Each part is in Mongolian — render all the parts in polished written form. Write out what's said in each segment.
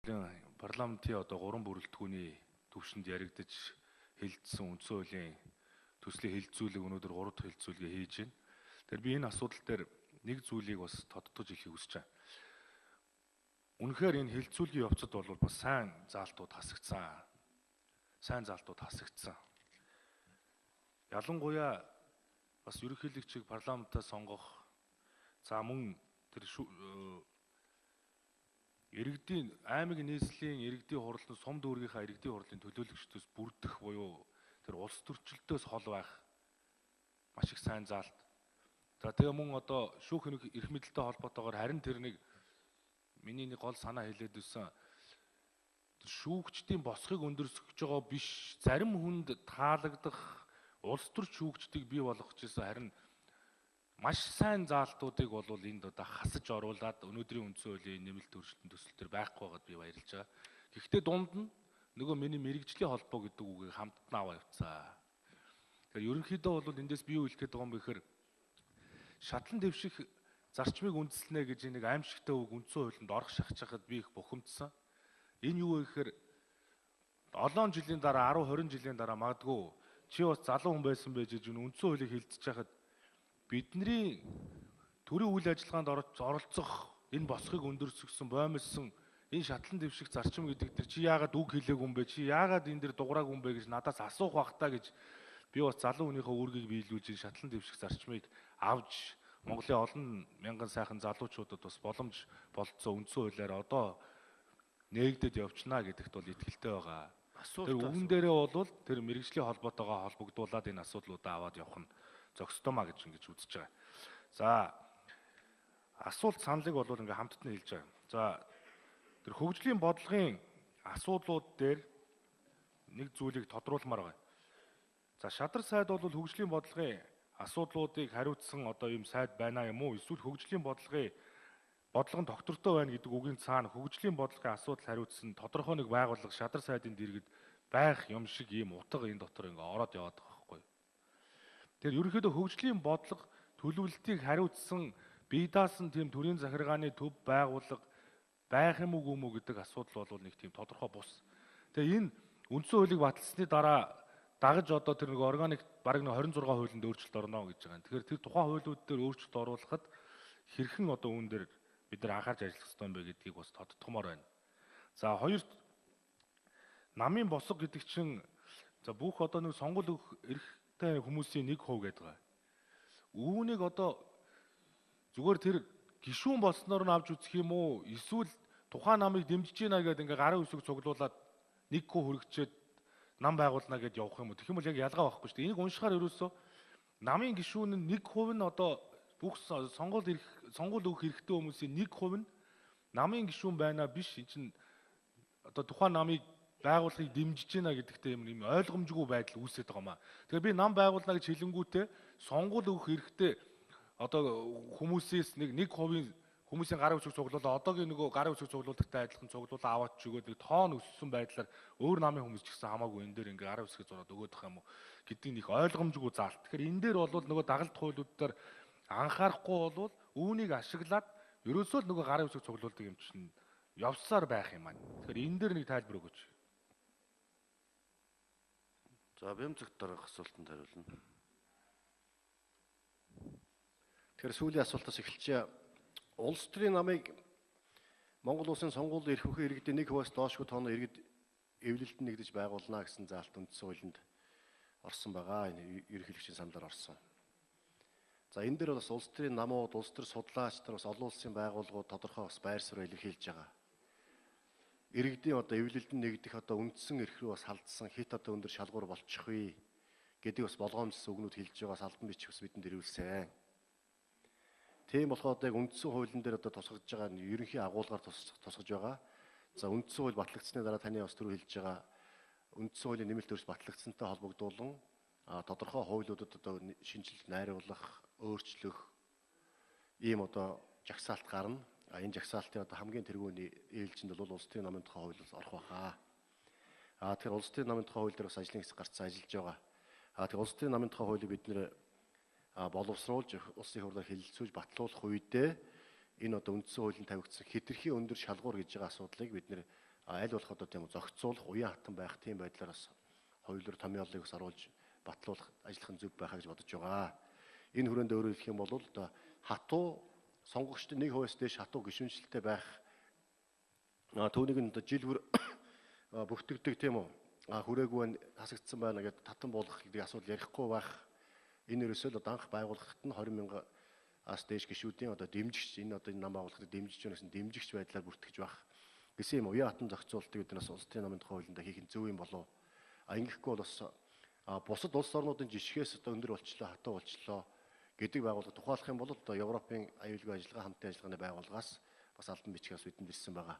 хуулийн парламентын одоо 3 бүрэлдэхүүний түвшинд яригдж хэлэлцсэн үндсэн хуулийн төслийн хэлэлцүүлэг өнөөдөр 3 дахь хэлэлцүүлгээ хийж байна. Тэгэхээр би энэ асуудал дээр нэг зүйлийг бас тодтогч хэлхийг хүсэж байна. Үнэхээр энэ хэлэлцүүлгийн явцад бол бас сайн заалтууд хасагдсан. Ялангуяа бас ерөнхийлөгчийг парламентаа сонгох за мөн тэр иргэдийн аймаг нийслэлийн иргэдийн хурлын сум дүүргийнхаа иргэдийн хурлын төлөөлөгчдөөс бүрдэх буюу тэр улс төрчлөлтөөс хол байх маш их сайн заалт. За тэгээ мөн одоо шүүх эрх мэдэлтэй холбоотойгоор харин тэр нэг миний нэг гол санаа хэлээд байсан шүүгчдийн босхийг өндөрсгөж байгаа биш зарим хүнд таалагдах улс төрч шүүгчдийг бий болгож ирсэн харин маш сайн заалтуудыг бол энд одоо хасаж оруулаад өнөөдрийн үндсэн хуулийн нэмэлт өөрчлөлтөнд төсөл төр байхгүй байгаад би баярлж байгаа. Гэхдээ дунд нь нөгөө миний мэрэгжлийн холбоо гэдэг үгийг хамтдаа аваа явцгаа. Тэгэхээр ерөнхийдөө бол эндээс би юу хэлэх гээд байгаа юм бэ гэхээр шатлан дэвших зарчмыг үндэслэнэ гэж нэг аимшигтай үг үндсэн хуулинд орох шахчихад би их бухимдсан. Энэ юу вэ гэхээр 7 жилийн дараа 10 20 жилийн дараа магадгүй чи бас залуу хүн байсан байж гэж үндсэн хуулийг хилцэж хахад бидний төрийн үйл ажиллагаанд оролцох энэ босхийг өндөрсгсөн боомлсон энэ шатлан дэвших зарчим гэдэг дээр чи яагаад үг хэлээгүй юм бэ? Чи яагаад энэ дэр дуграагүй юм бэ гэж надаас асуух бах та гэж би бас залуу хүнийхээ үүргийг биелүүлж шатлан дэвших зарчмыг авч Монголын олон мянган сайхан залуучуудад бас боломж болцсон үндсэн хуулиар одоо нээгдэд явчихна гэдэгт бол итгэлтэй байгаа. Тэр үгэн дээрээ бол тэр мэрэгжлийн холбоотойгоо холбогдуулаад энэ асуудлуудаа аваад явах нь зохистомаа гэж ингэж үзэж байгаа. За асуулт саналыг бол ингээ хамтд нь хэлж байгаа. За тэр хөгжлийн бодлогын асуудлууд дээр нэг зүйлийг тодруулмаар байна. За шадар сайд бол хөгжлийн бодлогын асуудлуудыг хариуцсан одоо юм сайд байна юм уу? Эсвэл хөгжлийн бодлого нь доктортой байна гэдэг үгийн цаана хөгжлийн бодлогын асуудал хариуцсан тодорхой нэг байгууллага шадар сайдын дэргэд байх юм шиг ийм утга энэ дотор ингээ ороод яваад байгаа байхгүй. Тэгэхээр ерөнхийдөө хөгжлийн бодлого төлөвлөлтийг хариуцсан бие даасан тийм төрийн захиргааны төв байгууллага байх юм уу гүм үү гэдэг асуудал бол нэг тийм тодорхой бус. Тэгээ энэ үндсэн хуулийг баталсны дараа дагаж одоо тэр нэг органик бараг нэг 26 хуулинд өөрчлөлт орно гэж байгаа. Тэгэхээр тэр тухайн хуулиуд дээр өөрчлөлт оруулахад хэрхэн одоо үүн дээр бид нар анхаарч ажиллах ёстой юм бэ гэдгийг бас тодтогмоор байна. За хоёрт намын босго гэдэг чинь за бүх одоо нэг сонгол өгөх эрхтэй хүмүүсийн 1% гэдэг байгаа. Үүнийг одоо зүгээр тэр гишүүн болсноор нь авч үзэх юм уу? Эсвэл тухайн намыг дэмжиж гинэ гэдэг ингээ гарын үсэг цуглуулад 1% хүрэгчээд нам байгуулна гэдээ явах юм уу? Тэгэх юм бол яг ялгаа байхгүй шүү дээ. Энийг уншихаар ерөөсөө намын гишүүн нь 1% нь одоо бүх сонгол өгөх эрхтэй хүмүүсийн 1% нь намын гишүүн байна биш. Энд чинь одоо тухайн намыг байгууллагыг дэмжиж гинэ гэдэгтээ юм ойлгомжгүй байдал үүсээд байгаа юм аа. Тэгэхээр би нам байгуулна гэж хэлэнгүүтээ сонгол өгөх эрхтэй одоо хүмүүсээс нэг хувийн хүмүүсийн гарын үсэг цуглуулаа одоогийн нөгөө гарын үсэг цуглуулдагтай адилхан цуглуулаа аваач өгөөд нэг тоон өссөн байдлаар өөр намын хүмүүс ч гэсэн хамаагүй энэ дээр ингээ гарын үсгээ зураад өгödөх юм уу гэдгийг нэг ойлгомжгүй заалт. Тэгэхээр энэ дээр бол нөгөө дагалт хуулиуд дээр анхаарахгүй бол үүнийг ашиглаад ерөөсөө л нөгөө гарын үсэг цуглуулдаг юм чинь явсаар байх юм аа. Тэгэхээр энэ дээр нэг тайлбар өгөөч. За бэмцэгт дараах асуултанд хариулна. Тэгэхээр сүүлийн асуултаас эхэлчихье. Улс төрийн намыг Монгол улсын сонгуулийн эрх хөхөн иргэдийн 1%-аас доошгүй тооны иргэд эвлэлтэнд нэгдэж байгуулна гэсэн заалт үндсэн хуулинд орсон байгаа. Энэ ерөнхийлөгчийн саналаар орсон. За энэ дээр бас улс төрийн намууд, улс төр судлаач нар бас олон улсын байгууллагууд тодорхой бас байр суурь илэрхийлж байгаа. Иргэдийн одоо эвлэлтэнд нэгдэх одоо үндсэн эрх рүү бас халдсан хит одоо өндөр шалгуур болчих вэ гэдэг бас болгоомжлсон үгнүүд хэлж байгаас албан бичих бас бидэнд ирүүлсэн. Тийм болохоор одоо яг үндсэн хуулийн дээр одоо тусгаж байгаа нь ерөнхий агуулгаар тусгаж байгаа. За үндсэн хууль батлагдсны дараа таны бас түрүү хэлж байгаа үндсэн хуулийн нэмэлт өөрчлөлт батлагдсантай холбогдуулан тодорхой хуулиудад одоо шинжилэлт найруулах, өөрчлөх ийм одоо жагсаалт гарна. Энэ жагсаалтын одоо хамгийн тэргүүний ээлжинд бол улс төрийн намын тухай хуулиас орох байхаа. Тэгэхээр улс төрийн намын тухай хууль дээр бас ажлын хэсэг гарцсан ажиллаж байгаа. Тэгэхээр улс төрийн намын тухай хуулийг бид нэр боловсруулж улсын хурлаар хэлэлцүүлж батлуулах үедээ энэ одоо үндсэн хуулийн тавигдсан хэтэрхий өндөр шалгуур гэж байгаа асуудлыг бид нэр аль болох одоо тийм зохицуулах, уян хатан байх тийм байдлаар бас хоёулаа томьёолыг бас оруулж батлуулах ажиллах нь зөв байхаа гэж бодож байгаа. Энэ хүрээнд өөрөөр хэлэх юм бол одоо хатуу сонгогчдын 1%-аас дээш хатуу гишүүнчлэлтэй байх түүнийг нь одоо жил бүр бүртгэдэг тийм үү? Хүрээгүй байна, хасагдсан байна гэдэг татан болгох гэдэг асуудал ярихгүй байх. Энэ ерөөсөө л анх байгууллагт нь 20 мянгаас дээш гишүүдийн одоо дэмжигч энэ одоо энэ нам байгууллагыг дэмжиж байгаа гэсэн дэмжигч байдлаар бүртгэж байх гэсэн юм уян хатан зохицуултыг бид нас улс төрийн намын тухай хуулинд хийх нь зөв юм болов. Ингэхгүй бол бас бусад улс орнуудын жишгээс одоо өндөр болчлоо, хатуу болчлоо гэдэг байгууллага тухайлах юм бол одоо Европын аюулгүй ажиллагаа хамтын ажиллагааны байгууллагаас бас албан бичгээс үдэн ирсэн байгаа.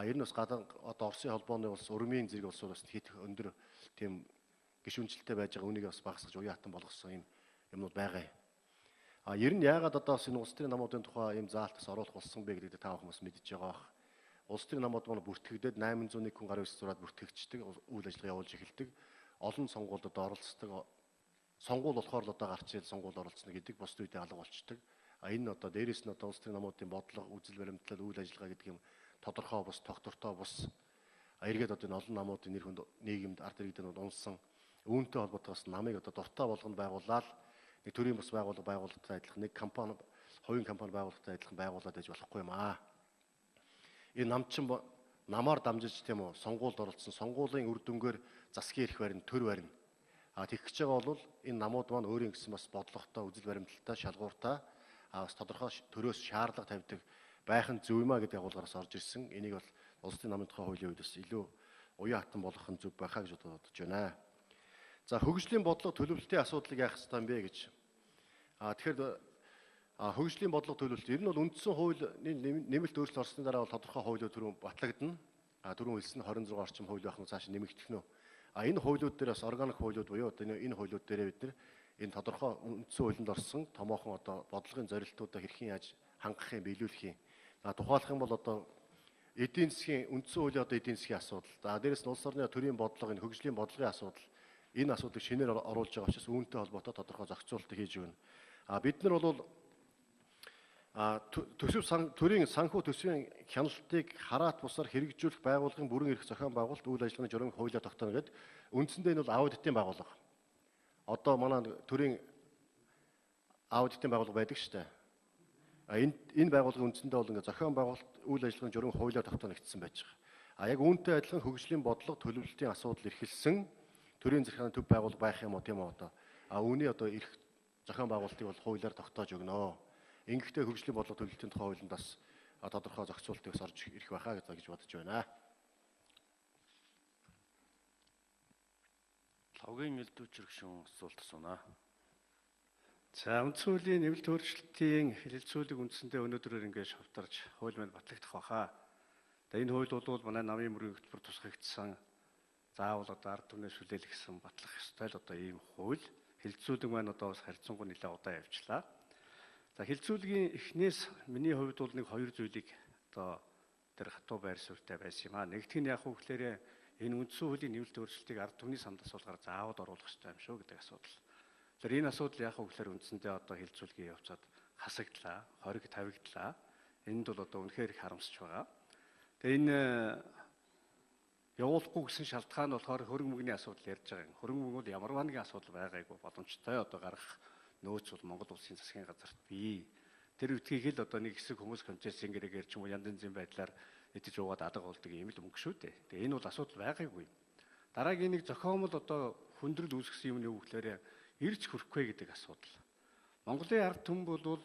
Ер нь бас гадаа одоо Оросын холбооны улс, Урмын зэрэг улсууд бас хит өндөр тийм гишүүнчлэлтэй байж байгаа үнийг бас багасгаж уян хатан болгосон юм юмнууд байгаа. Ер нь яагаад одоо бас энэ улс төрийн намуудын тухай ийм заалтас оруулах болсон бэ гэдэгт та бүхэн бас мэдж байгаа бах. Улс төрийн намууд маань бүртгэгдээд 801 хүн гарын зураад бүртгэгддэг, үйл ажиллагаа явуулж эхэлдэг. Олон сонгуульд оролцдог. Сонгуул болохоор л одоо гарч ирэл сонгуульд оролцно гэдэг бос үедээ алга болчдөг. Энэ одоо дээрээс нь одоо улс төрийн намуудын бодлого, үзэл баримтлал, үйл ажиллагаа гэдэг юм тодорхой бус, тогтвортой бус эргээд одоо энэ олон намуудын нэр хүнд нийгэмд ард иргэдэд унсан үүнтэй холбоотойгоос намыг одоо дуртай болгоно байгуулаад нэг төрийн бус байгууллагатай адилхан нэг компани, хувийн компани байгууллагатай адилхан байгуулаад байж болохгүй юм аа. Энэ нам чин намаар дамжиж тийм үү сонгуульд оролцсон, сонгуулийн үр дүнгээр засгийн эрх барин, төр барин. Тэгэх гэж байгаа бол энэ намууд маань өөрийн гэсэн бас бодлоготой, үзэл баримталтай, шалгууртай бас тодорхой төрөөс шаардлага тавьдаг байх нь зөв юмаа гэдэг агуулгаараас орж ирсэн. Энийг бол улс төрийн намын тухай хуулийн үед бас илүү уян хатан болгох нь зөв байхаа гэж бодож байна. За хөгжлийн бодлого төлөвлөлтийн асуудлыг яах ёстой юм бэ гэж. Тэгэхээр хөгжлийн бодлого төлөвлөлт ер нь бол үндсэн хуулийн нэмэлт өөрчлөлт орсны дараа бол тодорхой хуулиуд түрүүн батлагдана. Түрүүн хэлсэн 26 орчим хууль байх нь цааш нэмэгдэх нь. Энэ хуулиуд дээр бас органик хуулиуд буюу одоо энэ хуулиуд дээр бид нар энэ тодорхой үндсэн хуулинд орсон томоохон одоо бодлогын зорилтуудаа хэрхэн яаж хангах юм, биелүүлэх юм. Тухайлах юм бол одоо эдийн засгийн үндсэн хуулийн одоо эдийн засгийн асуудал. Дээрээс нь улс орны төрийн бодлого, энэ хөгжлийн бодлогын асуудал. Энэ асуудлыг шинээр оруулж байгаа учраас үүнтэй холбоотой тодорхой зохицуултыг хийж өгнө. Бид нар бол төрийн санхүү төсвийн хяналтыг хараат бусаар хэрэгжүүлэх байгууллагын бүрэн эрх зохион байгуулалт үйл ажиллагааны журам хуулиар тогтооно гэдэг. Үндсэндээ энэ бол аудитын байгууллага. Одоо манай төрийн аудитын байгууллага байдаг шүү дээ. Энэ байгууллагын үндсэндээ бол ингээ зохион байгуулалт үйл ажиллагааны журам хуулиар тогтооно гэсэн байж байгаа. Яг үүнтэй адилхан хөгжлийн бодлого төлөвлөлтийн асуудал эрхэлсэн төрийн захиргааны төв байгууллага байх юм уу тийм үү одоо. Үүний одоо эрх зохион байгуулалтыг бол хуулиар тогтоож өгнө. Ингэхдээ хөгжлийн бодлого төлөвлөлтийн тухай хуулинд бас тодорхой зохицуултыг орж ирэх байхаа гэж бодож байна. Лавгийн нэлдүүчрэг шүүн асуулт асууна. За үндсэн хуулийн нэмэлт өөрчлөлтийн хэлэлцүүлэг үндсэндээ өнөөдрөөр ингээд шавтарч хууль маань батлагдах баха. Тэгээ энэ хууль бол манай намын мөрийн хөтөлбөр тусгагдсан заавал одоо ард түмнээс хүлээлгэсэн батлах ёстой л одоо ийм хууль. Хэлэлцүүлэг маань одоо бас харьцангуй нэлээд удаан явчлаа. За хэлэлцүүлгийн эхнээс миний хувьд бол нэг хоёр зүйлийг одоо тэр хатуу байр суурьтай байсан юм аа. Нэгдүг нь яг хөглөөрээ энэ үндсэн хуулийн нэмэлт өөрчлөлтийг ард түмний санд асуулгаар заавал оруулах ёстой юм шүү гэдэг асуудал. Тэгэхээр энэ асуудал яг хөглөөр үндсэндээ одоо хэлэлцүүлгийн явцад хасагдлаа, хориг тавигдлаа. Энд бол одоо үнэхээр их харамсч байгаа. Тэгээ энэ явуулахгүй гэсэн шалтгаан нь болохоор хөрөнгө мөнгөний асуудал ярьж байгаа юм. Хөрөнгө мөнгө бол ямарваа нэгэн асуудал байгаагүй боломжтой одоо гарах нөөц бол Монгол улсын засгийн газарт бий. Тэр үтгийг л одоо нэг хэсэг хүмүүс концессийн гэрээгээр ч юм уу янз янзын байдлаар идэж уугаад адаг болдог юм л мөнгө шүү дээ. Тэгээ энэ бол асуудал байгаагүй. Дараагийн нэг зохиомол одоо хүндрэл үүсгэсэн юмны үгээр ирж хүрэхгүй гэдэг асуудал. Монголын ард түмэн бол